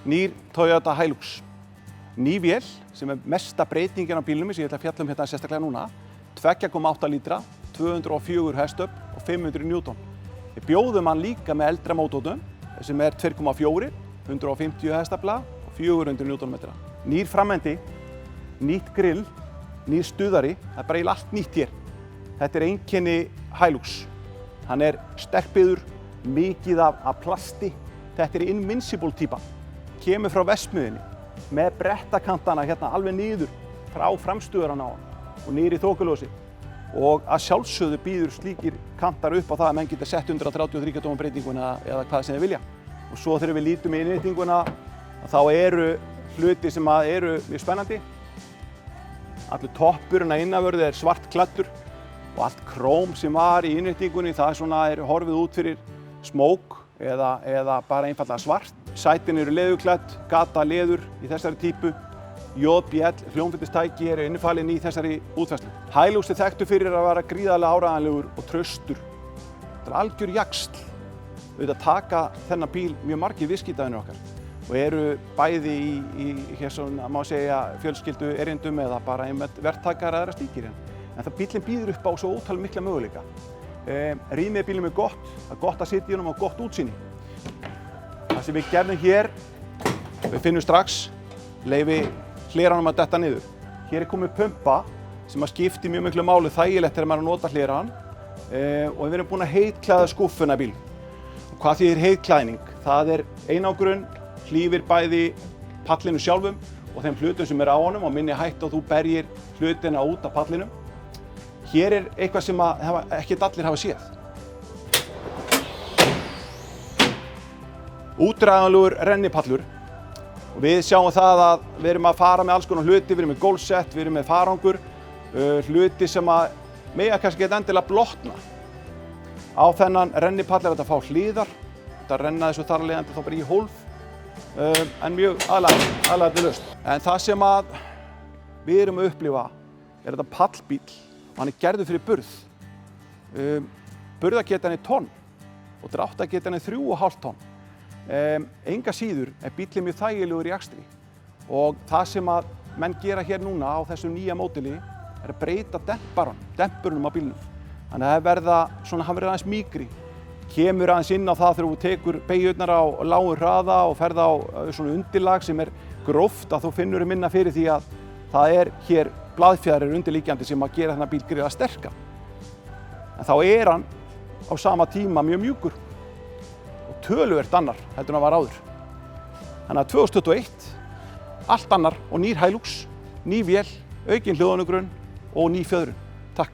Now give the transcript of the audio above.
Nýr Toyota Hilux. Ný vél sem mesta breytingin á bílnum sem ég ætla að fjalla hérna sérstaklega núna. 2,8 lítra, 204 hestöfl og 500 Newton. Við bjóðum hann líka með eldra mótornum sem 2,4, 150 hestafla og 400 Newtonmetra. Nýr framendi, nýtt grill, nýr stuðari, það bara eiginlega allt nýtt hér. Þetta einkenni Hilux. Hann sterkbyggður, mikið af plasti. Þetta Invincible típa. Kemur frá verksmiðjunni með brettakantana hérna alveg niður frá framstuðarann á hann og niður í þokuljósi. Og að sjálfsögðu býður slíkir kantar upp á það að menn geta sett 133 tóma breytinguna eða hvað sem þeir vilja. Og svo þegar við lítum í innréttinguna þá eru hluti sem eru mjög spennandi. Allur toppurinn að innanverðu svart klæddur og allt króm sem var í innréttingunni það horfið út fyrir smók eða bara einfallega svart. Sætin eru leðurklædd, gata leður í þessari típu. JBL hljómflutningstæki innifalin í þessari útfærslu. Hilux þekktur fyrir að vera gríðarlega áreiðanlegur og traustur. Þetta algjör jaxl. Auðvitað taka þennan bíl mjög margir viðskiptavinir okkar og eru bæði í má segja fjölskyldu erindum eða bara verktakar eða slíkir. En það bíllinn býður upp á svo ótal mikla möguleika. Rýmið bílnum gott, það gott að sitja í honum og gott útsýni. Það sem við gerðum hér, við finnum strax leyfi hleranum að detta niður. Hér komið pumpa sem skiptir mjög miklu máli þægilegt þegar maður nota hleran og við erum búin að heitklæða skúffuna í bílnum. Og hvað þýðir heitklæðning? Það einangrun, hlífir bæði pallinu sjálfum og þeim hlutum sem á honum og minni hættu að þú berjir hlutina út af pallinum. Hér eitthvað sem ekki allir hafa séð. Útræðanlegur rennipallur. Og við sjáum það að við erum að fara með alls konar hluti, við erum með gólfsett, við erum með farangur, hluti sem mega kannski ekki endilega blotna. Á þennan rennipall þetta að fá hlíðar, þetta renna þessu þar af leiðandi þá bara í hólf, en mjög aðlaðandi lausn. En það sem við erum að upplifa þetta pallbíll og hann gerður fyrir burð. Burðargetan tonn og dráttargetan 3,5 tonn. Enga síður bíllinn mjög þægilegur í akstri og það sem menn gera hér núna á þessu nýja módeli að breyta dempurum á bílnum. Þannig að hann verður aðeins mýkri. Kemur aðeins inn á það þegar þú tekur beygjurnar á lágum hraða og ferð á svona undirlag sem gróft að þú finnur minna fyrir því að það hér blaðfjaðrir undirliggjandi sem gera þennan bíl gríðarlega sterkan. En þá hann á sama tíma mjög mjúkur. Töluvert annar heldur en var áður. Þannig að 2021, allt annar og nýr Hilux, ný vél, aukinn hljóðanugrunn og ný fjöðrun. Takk.